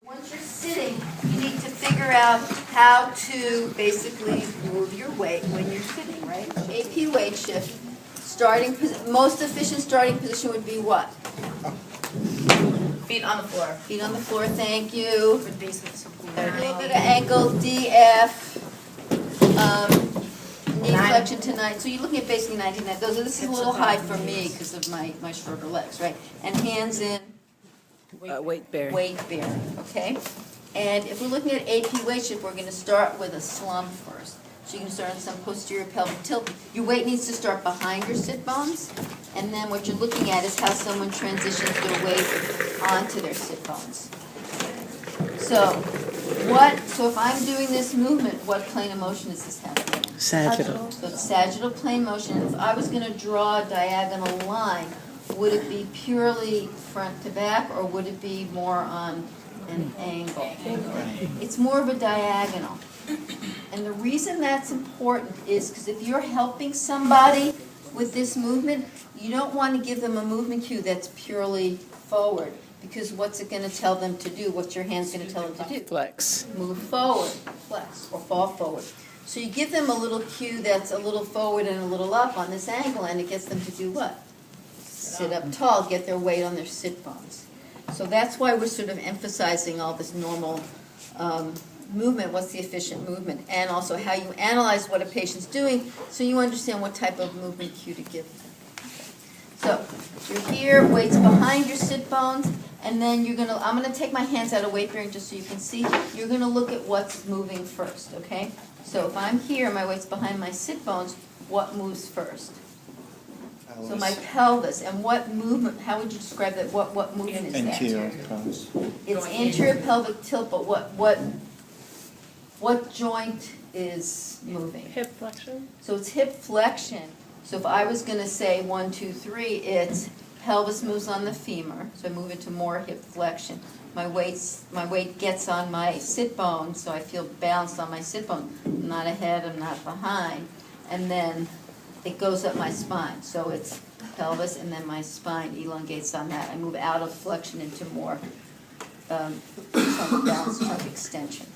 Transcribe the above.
Once you're sitting, you need to figure out how to basically move your weight when you're sitting, right? AP weight shift. Most efficient starting position would be what? Feet on the floor. Feet on the floor, thank you. With base of support. A little bit of ankle, DF, knee 9. flexion to 9. So you're looking at basically 19. This is a little high for me because of my shorter legs, right? And hands in. Weight bearing. Weight bearing, okay? And if we're looking at AP weight shift, we're going to start with a slump first. So you can start on some posterior pelvic tilt. Your weight needs to start behind your sit bones, and then what you're looking at is how someone transitions their weight onto their sit bones. So if I'm doing this movement, what plane of motion is this happening? Sagittal. So it's sagittal plane motion. If I was going to draw a diagonal line, would it be purely front to back, or would it be more on an angle? It's more of a diagonal. And the reason that's important is because if you're helping somebody with this movement, you don't want to give them a movement cue that's purely forward, because what's it going to tell them to do? What's your hands going to tell them to do? Flex. Move forward, flex, or fall forward. So you give them a little cue that's a little forward and a little up on this angle, and it gets them to do what? Sit up tall, get their weight on their sit bones. So that's why we're sort of emphasizing all this normal movement, what's the efficient movement, and also how you analyze what a patient's doing so you understand what type of movement cue to give them. So you're here, weight's behind your sit bones, and then I'm going to take my hands out of weight bearing just so you can see. You're going to look at what's moving first, okay? So if I'm here, my weight's behind my sit bones, what moves first? So my pelvis, and what movement, how would you describe that? What movement is that? Anterior pelvis. It's anterior pelvic tilt, but what joint is moving? Hip flexion. So it's hip flexion. So if I was going to say 1, 2, 3, it's pelvis moves on the femur, so I move it to more hip flexion. My weight gets on my sit bone, so I feel balanced on my sit bone. I'm not ahead, I'm not behind. And then it goes up my spine. So it's pelvis, and then my spine elongates on that. I move out of flexion into more trunk balance, trunk extension.